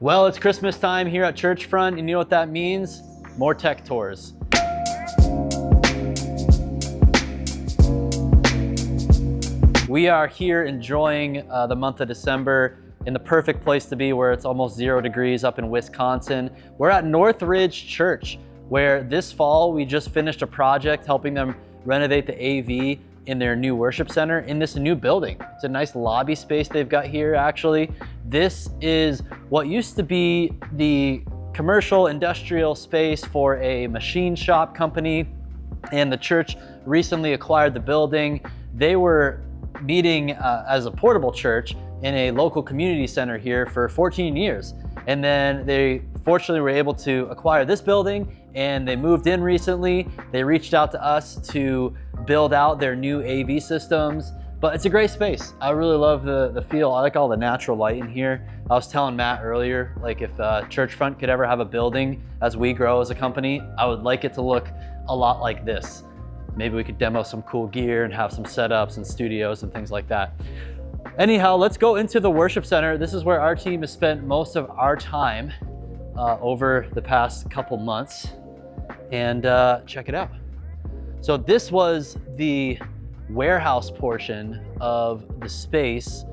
Well, it's Christmas time here at Churchfront, and you know what that means? More tech tours. We are here enjoying the month of December in the perfect place to be, where it's almost 0 degrees up in Wisconsin. We're at Northridge Church, where this fall we just finished a project helping them renovate the AV in their new worship center in this new building. It's a nice lobby space they've got here, actually. This is what used to be the commercial industrial space for a machine shop company, and the church recently acquired the building. They were meeting as a portable church in a local community center here for 14 years. And then they fortunately were able to acquire this building, and they moved in recently. They reached out to us to build out their new AV systems, but it's a great space. I really love the feel. I like all the natural light in here. I was telling Matt earlier, like if Churchfront could ever have a building as we grow as a company, I would like it to look a lot like this. Maybe we could demo some cool gear and have some setups and studios and things like that. Anyhow, let's go into the worship center. This is where our team has spent most of our time over the past couple months, and check it out. So this was the warehouse portion of the space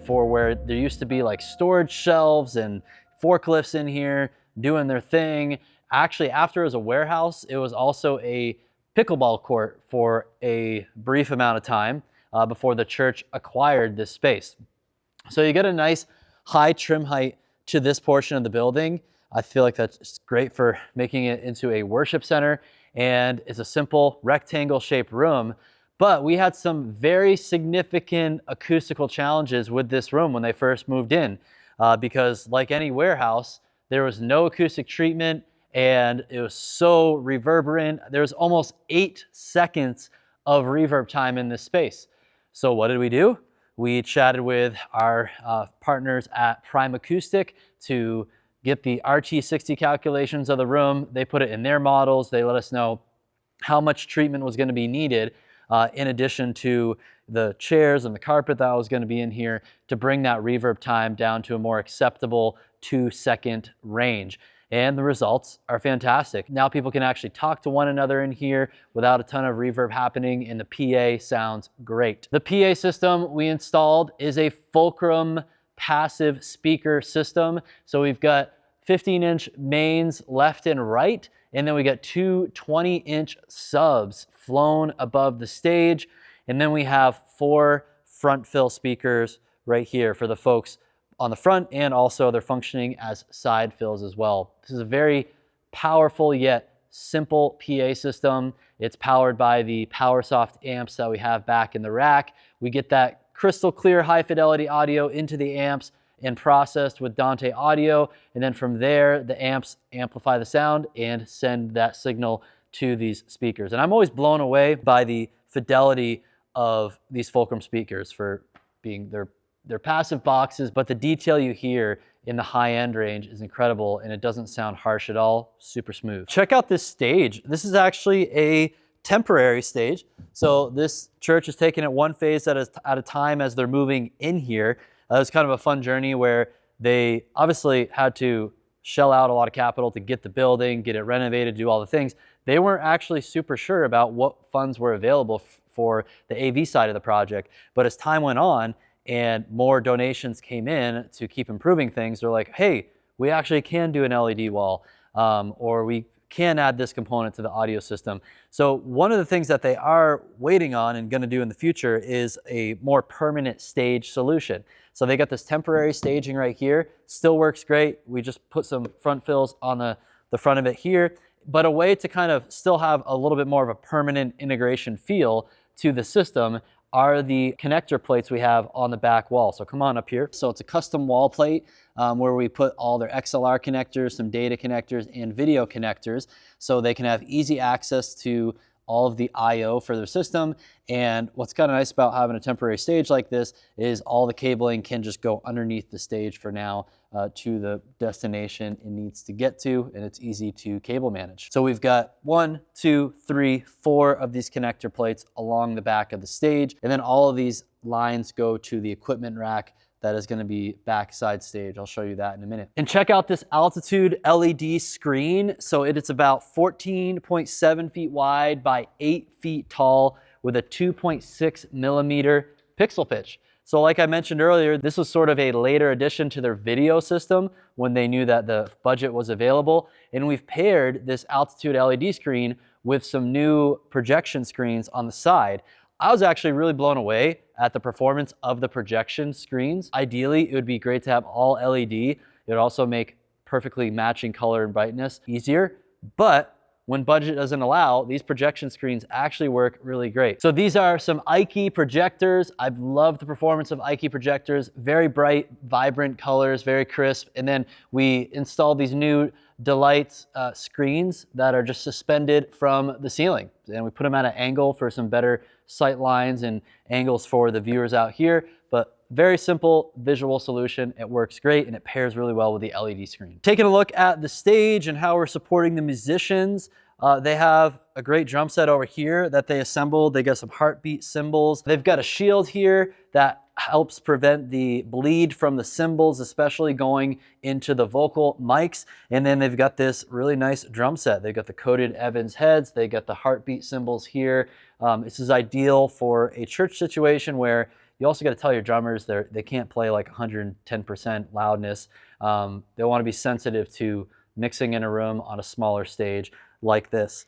for where there used to be like storage shelves and forklifts in here doing their thing. Actually, after it was a warehouse, it was also a pickleball court for a brief amount of time before the church acquired this space. So you get a nice high trim height to this portion of the building. I feel like that's great for making it into a worship center, and it's a simple rectangle shaped room. But we had some very significant acoustical challenges with this room when they first moved in, because like any warehouse, there was no acoustic treatment and it was so reverberant. There's almost 8 seconds of reverb time in this space. So what did we do? We chatted with our partners at Acoustic to get the RT60 calculations of the room. They put it in their models. They let us know how much treatment was going to be needed in addition to the chairs and the carpet that was going to be in here to bring that reverb time down to a more acceptable 2-second range. And the results are fantastic. Now people can actually talk to one another in here without a ton of reverb happening, and the PA sounds great. The PA system we installed is a Fulcrum passive speaker system. So we've got 15-inch mains left and right, and then we got 2 20-inch subs flown above the stage, and then we have 4 front fill speakers right here for the folks on the front, and also they're functioning as side fills as well. This is a very powerful yet simple PA system. It's powered by the PowerSoft amps that we have back in the rack. We get that crystal clear high fidelity audio into the amps and processed with Dante audio, and then from there the amps amplify the sound and send that signal to these speakers. And I'm always blown away by the fidelity of these Fulcrum speakers for being they're passive boxes, but the detail you hear in the high-end range is incredible, and it doesn't sound harsh at all, super smooth. Check out this stage. This is actually a temporary stage. So this church is taking it one phase at a time as they're moving in here. It was kind of a fun journey where they obviously had to shell out a lot of capital to get the building, get it renovated, do all the things. They weren't actually super sure about what funds were available for the AV side of the project. But as time went on and more donations came in to keep improving things, they're like, hey, we actually can do an LED wall, or we can add this component to the audio system. So one of the things that they are waiting on and gonna do in the future is a more permanent stage solution. So they got this temporary staging right here, still works great. We just put some front fills on the front of it here, but a way to kind of still have a little bit more of a permanent integration feel to the system are the connector plates we have on the back wall. So come on up here. So it's a custom wall plate where we put all their XLR connectors, some data connectors, and video connectors, so they can have easy access to all of the I/O for their system. And what's kind of nice about having a temporary stage like this is all the cabling can just go underneath the stage for now to the destination it needs to get to, and it's easy to cable manage. So we've got 1, 2, 3, 4 of these connector plates along the back of the stage, and then all of these lines go to the equipment rack that is going to be backside stage. I'll show you that in a minute. And check out this altitude LED screen. So it's about 14.7 feet wide by 8 feet tall with a 2.6 millimeter pixel pitch. So like I mentioned earlier, this was sort of a later addition to their video system when they knew that the budget was available. And we've paired this altitude LED screen with some new projection screens on the side. I was actually really blown away at the performance of the projection screens. Ideally, it would be great to have all LED. It would also make perfectly matching color and brightness easier. But when budget doesn't allow, these projection screens actually work really great. So these are some LightKey projectors. I've loved the performance of LightKey projectors. Very bright, vibrant colors, very crisp. And then we installed these new Delight screens that are just suspended from the ceiling. And we put them at an angle for some better sight lines and angles for the viewers out here. But very simple visual solution. It works great and it pairs really well with the LED screen. Taking a look at the stage and how we're supporting the musicians. They have a great drum set over here that they assembled. They got some heartbeat cymbals. They've got a shield here that helps prevent the bleed from the cymbals, especially going into the vocal mics. And then they've got this really nice drum set. They've got the coated Evans heads. They got the heartbeat cymbals here. This is ideal for a church situation where you also got to tell your drummers they can't play like 110% loudness. They want to be sensitive to mixing in a room on a smaller stage like this.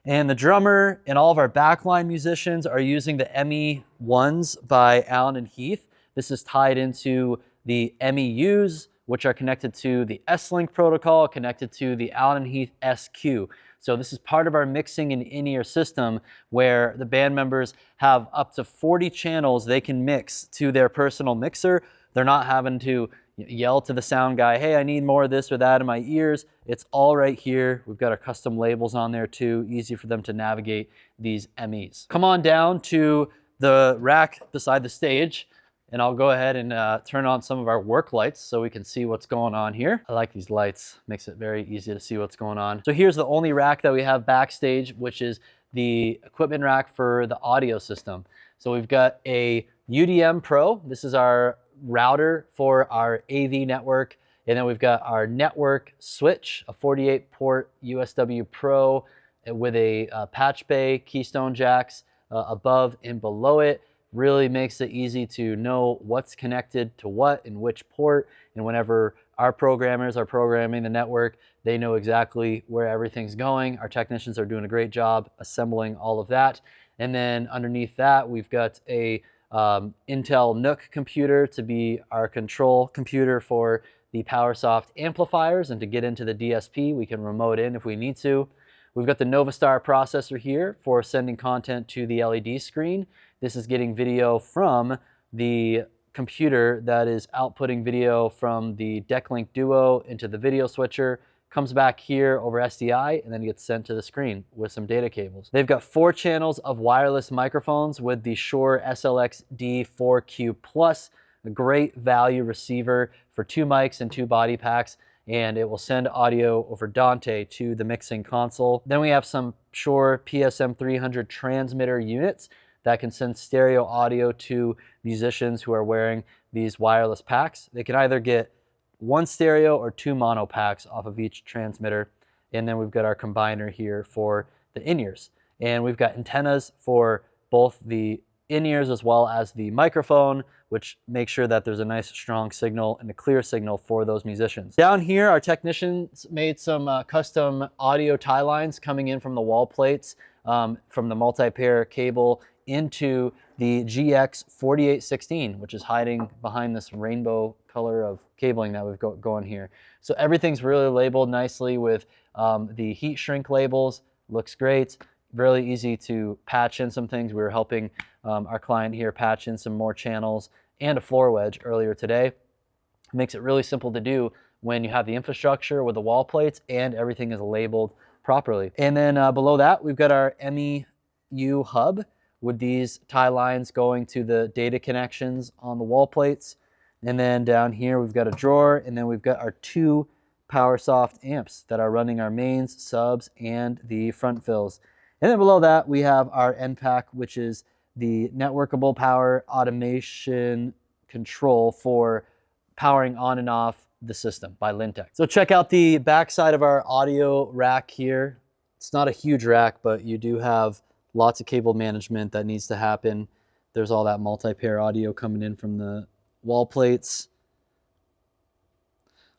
And the drummer and all of our backline musicians are using the ME1s by Allen and Heath. This is tied into the MEUs, which are connected to the S-Link protocol, connected to the Allen and Heath SQ. So this is part of our mixing and in-ear system where the band members have up to 40 channels they can mix to their personal mixer. They're not having to yell to the sound guy, hey, I need more of this or that in my ears. It's all right here. We've got our custom labels on there too, easy for them to navigate these MEs. Come on down to the rack beside the stage and I'll go ahead and turn on some of our work lights so we can see what's going on here. I like these lights, makes it very easy to see what's going on. So here's the only rack that we have backstage, which is the equipment rack for the audio system. So we've got a UDM Pro. This is our router for our AV network. And then we've got our network switch, a 48-port USW Pro with a patch bay, keystone jacks above and below it. Really makes it easy to know what's connected to what in which port. And whenever our programmers are programming the network, they know exactly where everything's going. Our technicians are doing a great job assembling all of that. And then underneath that, we've got a Intel NUC computer to be our control computer for the PowerSoft amplifiers, and to get into the DSP, we can remote in if we need to. We've got the Novastar processor here for sending content to the LED screen. This is getting video from the computer that is outputting video from the DeckLink Duo into the video switcher, comes back here over SDI, and then gets sent to the screen with some data cables. They've got 4 channels of wireless microphones with the Shure SLX-D4Q Plus, a great value receiver for 2 mics and 2 body packs, and it will send audio over Dante to the mixing console. Then we have some Shure PSM300 transmitter units that can send stereo audio to musicians who are wearing these wireless packs. They can either get 1 stereo or 2 mono packs off of each transmitter. And then we've got our combiner here for the in-ears. And we've got antennas for both the in-ears as well as the microphone, which makes sure that there's a nice strong signal and a clear signal for those musicians. Down here, our technicians made some custom audio tie lines coming in from the wall plates from the multi-pair cable into the GX4816, which is hiding behind this rainbow color of cabling that we've got going here. So everything's really labeled nicely with the heat shrink labels. Looks great. Really easy to patch in some things. We were helping our client here patch in some more channels and a floor wedge earlier today. It makes it really simple to do when you have the infrastructure with the wall plates and everything is labeled properly. And then below that, we've got our MEU hub with these tie lines going to the data connections on the wall plates. And then down here, we've got a drawer, and then we've got our 2 PowerSoft amps that are running our mains, subs, and the front fills. And then below that, we have our NPAC, which is the networkable power automation control for powering on and off the system by Lintech. So check out the backside of our audio rack here. It's not a huge rack, but you do have lots of cable management that needs to happen. There's all that multi-pair audio coming in from the wall plates.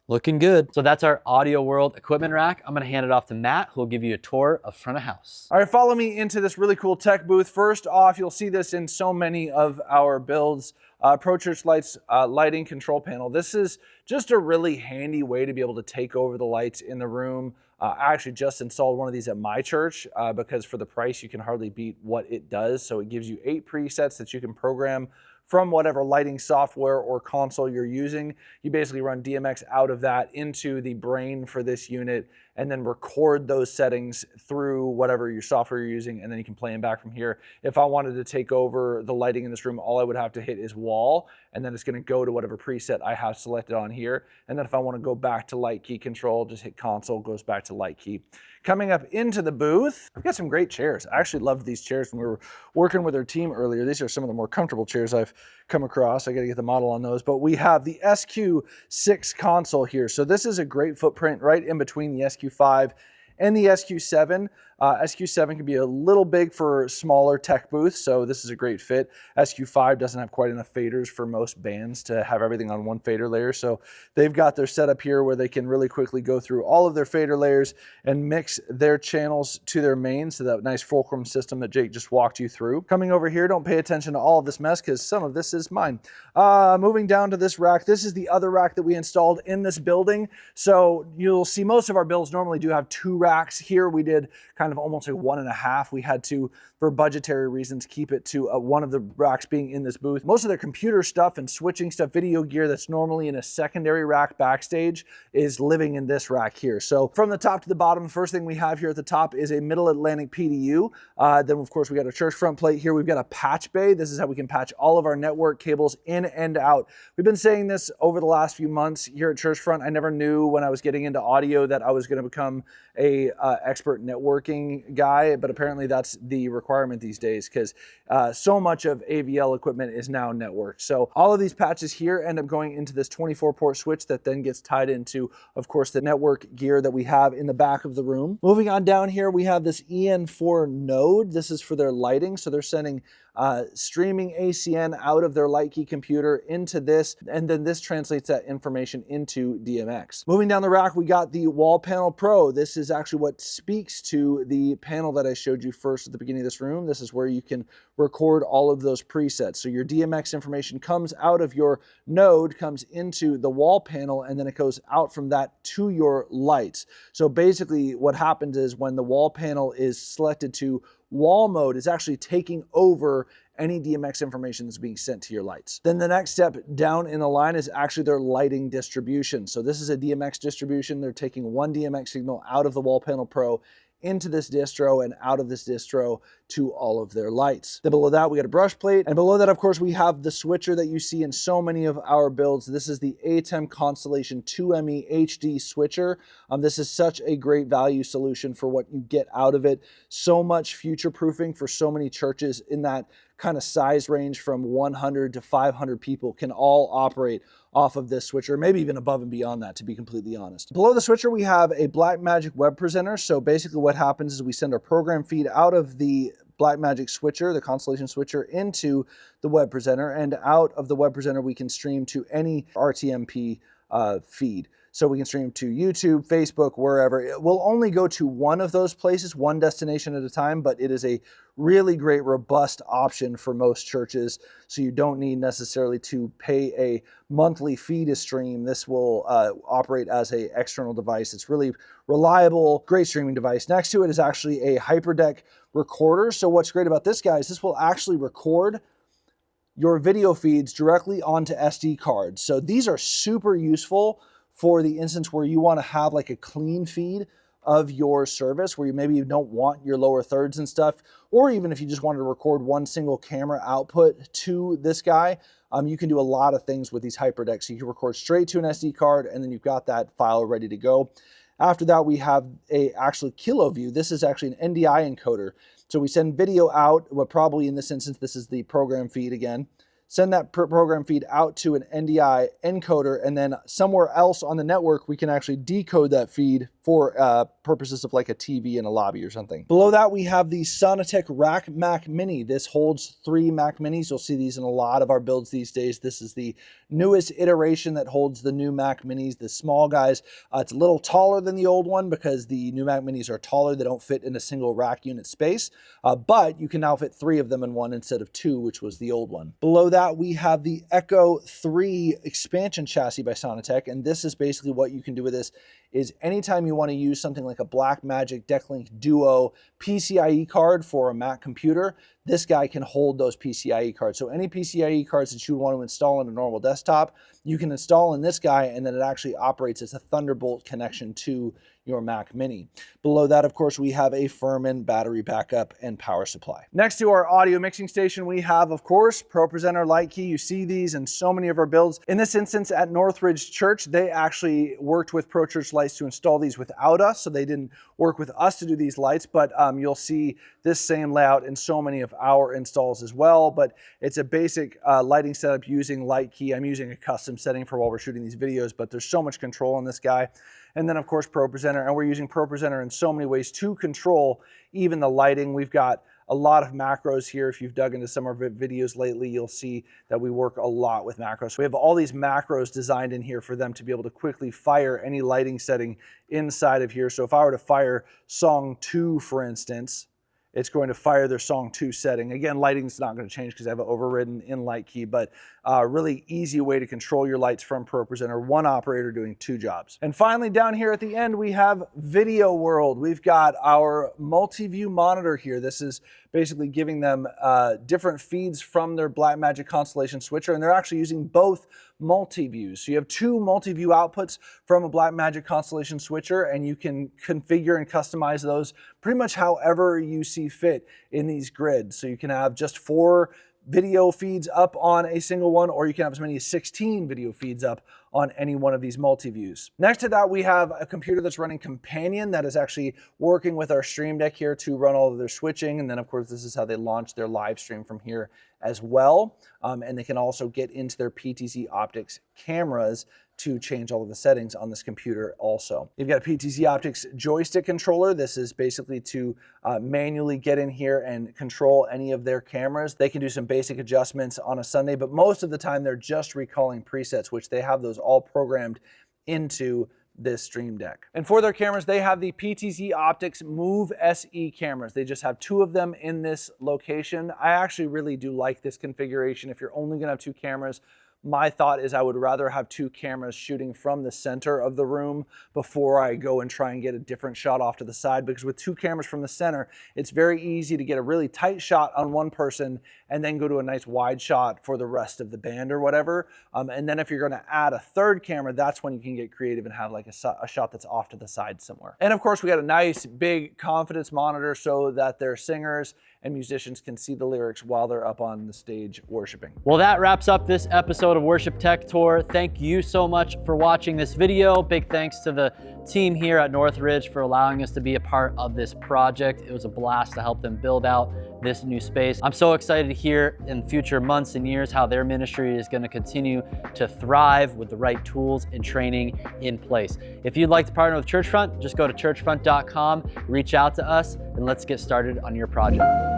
Looking good. So that's our Audio World equipment rack. I'm gonna hand it off to Matt, who'll give you a tour of front of house. All right, follow me into this really cool tech booth. First off, you'll see this in so many of our builds. ProChurchLights lighting control panel. This is just a really handy way to be able to take over the lights in the room. I actually just installed one of these at my church because for the price, you can hardly beat what it does. So it gives you 8 presets that you can program from whatever lighting software or console you're using. You basically run DMX out of that into the brain for this unit and then record those settings through whatever your software you're using, and then you can play them back from here. If I wanted to take over the lighting in this room, all I would have to hit is wall, and then it's gonna go to whatever preset I have selected on here. And then if I wanna go back to LightKey control, just hit console, goes back to LightKey. Coming up into the booth, we've got some great chairs. I actually loved these chairs when we were working with our team earlier. These are some of the more comfortable chairs I've come across. I gotta get the model on those, but we have the SQ6 console here. So this is a great footprint right in between the SQ5 and the SQ7. SQ7 can be a little big for smaller tech booths, so this is a great fit. SQ5 doesn't have quite enough faders for most bands to have everything on one fader layer, so they've got their setup here where they can really quickly go through all of their fader layers and mix their channels to their mains, so that nice Fulcrum system that Jake just walked you through. Coming over here, don't pay attention to all of this mess because some of this is mine. Moving down to this rack, this is the other rack that we installed in this building. So you'll see most of our builds normally do have 2 racks. Here we did kind of almost like 1.5. We had to, for budgetary reasons, keep it to one of the racks being in this booth. Most of their computer stuff and switching stuff, video gear that's normally in a secondary rack backstage is living in this rack here. So from the top to the bottom, the first thing we have here at the top is a Middle Atlantic PDU. Then of course we got a Churchfront plate here. We've got a patch bay. This is how we can patch all of our network cables in and out. We've been saying this over the last few months here at Churchfront. I never knew when I was getting into audio that I was going to become a expert networking guy, but apparently that's the requirement these days because so much of AVL equipment is now networked. So all of these patches here end up going into this 24-port switch that then gets tied into, of course, the network gear that we have in the back of the room. Moving on down here, we have this EN4 node. This is for their lighting. So they're sending streaming ACN out of their LightKey computer into this, and then this translates that information into DMX. Moving down the rack, we got the Wall Panel Pro. This is actually what speaks to the panel that I showed you first at the beginning of this room. This is where you can record all of those presets. So your DMX information comes out of your node, comes into the wall panel, and then it goes out from that to your lights. So basically what happens is when the wall panel is selected to wall mode, is actually taking over any DMX information that's being sent to your lights. Then the next step down in the line is actually their lighting distribution. So this is a DMX distribution. They're taking one DMX signal out of the Wall Panel Pro into this distro and out of this distro to all of their lights. Then below that, we got a brush plate. And below that, of course, we have the switcher that you see in so many of our builds. This is the ATEM Constellation 2ME HD switcher. This is such a great value solution for what you get out of it. So much future-proofing for so many churches in that kind of size range from 100 to 500 people can all operate off of this switcher, maybe even above and beyond that, to be completely honest. Below the switcher, we have a Blackmagic web presenter. So basically what happens is we send our program feed out of the Blackmagic switcher, the Constellation switcher, into the web presenter, and out of the web presenter, we can stream to any RTMP feed. So we can stream to YouTube, Facebook, wherever. It will only go to one of those places, one destination at a time, but it is a really great, robust option for most churches. So you don't need necessarily to pay a monthly fee to stream. This will operate as an external device. It's really reliable, great streaming device. Next to it is actually a HyperDeck recorder. So what's great about this, guys, this will actually record your video feeds directly onto SD cards. So these are super useful for the instance where you want to have like a clean feed of your service, where maybe you don't want your lower thirds and stuff, or even if you just wanted to record one single camera output to this guy, you can do a lot of things with these HyperDecks. So you can record straight to an SD card, and then you've got that file ready to go. After that, we have a actually KiloView. This is actually an NDI encoder. So we send video out, well, probably in this instance, this is the program feed again. send that program feed out to an NDI encoder, and then somewhere else on the network, we can actually decode that feed for purposes of like a TV in a lobby or something. Below that, we have the Sonotech Rack Mac Mini. This holds 3 Mac Minis. You'll see these in a lot of our builds these days. This is the newest iteration that holds the new Mac Minis, the small guys. It's a little taller than the old one because the new Mac Minis are taller. They don't fit in a single rack unit space, but you can now fit 3 of them in one instead of 2, which was the old one. Below that, we have the Echo 3 expansion chassis by Sonotech, and this is basically what you can do with this is anytime you want to use something like a Blackmagic Decklink Duo PCIe card for a Mac computer, this guy can hold those PCIe cards. So any PCIe cards that you want to install on a normal desktop, you can install in this guy, and then it actually operates as a Thunderbolt connection to your Mac Mini. Below that, of course, we have a Furman battery backup and power supply. Next to our audio mixing station, we have, of course, ProPresenter, LightKey. You see these in so many of our builds. In this instance, at Northridge Church, they actually worked with ProChurchLights to install these without us, so they didn't work with us to do these lights, but you'll see this same layout in so many of our installs as well. But it's a basic lighting setup using LightKey. I'm using a custom setting for while we're shooting these videos, but there's so much control on this guy. And then, of course, ProPresenter, and we're using ProPresenter in so many ways to control even the lighting. We've got a lot of macros here. If you've dug into some of our videos lately, you'll see that we work a lot with macros. So we have all these macros designed in here for them to be able to quickly fire any lighting setting inside of here. So if I were to fire song 2, for instance, it's going to fire their song 2 setting. Again, lighting's not going to change because I have it overridden in LightKey, but really easy way to control your lights from ProPresenter, one operator doing 2 jobs. And finally, down here at the end, we have Video World. We've got our multi-view monitor here. This is basically giving them different feeds from their Blackmagic Constellation switcher, and they're actually using both multi-views. So you have 2 multi-view outputs from a Blackmagic Constellation switcher, and you can configure and customize those pretty much however you see fit in these grids. So you can have just 4 video feeds up on a single one, or you can have as many as 16 video feeds up on any one of these multi-views. Next to that, we have a computer that's running Companion that is actually working with our Stream Deck here to run all of their switching. And then, of course, this is how they launch their live stream from here as well. And they can also get into their PTZ Optics cameras to change all of the settings on this computer also. You've got a PTZ Optics joystick controller. This is basically to manually get in here and control any of their cameras. They can do some basic adjustments on a Sunday, but most of the time they're just recalling presets, which they have those all programmed into this Stream Deck. And for their cameras, they have the PTZ Optics Move SE cameras. They just have 2 of them in this location. I actually really do like this configuration. If you're only gonna have 2 cameras, my thought is I would rather have 2 cameras shooting from the center of the room before I go and try and get a different shot off to the side, because with 2 cameras from the center, it's very easy to get a really tight shot on one person and then go to a nice wide shot for the rest of the band or whatever. And then if you're gonna add a 3rd camera, that's when you can get creative and have like a shot that's off to the side somewhere. And of course, we got a nice big confidence monitor so that their singers and musicians can see the lyrics while they're up on the stage worshiping. Well, that wraps up this episode of Worship Tech Tour. Thank you so much for watching this video. Big thanks to the team here at Northridge for allowing us to be a part of this project. It was a blast to help them build out this new space. I'm so excited to hear in future months and years how their ministry is going to continue to thrive with the right tools and training in place. If you'd like to partner with Churchfront, just go to churchfront.com, reach out to us, and let's get started on your project.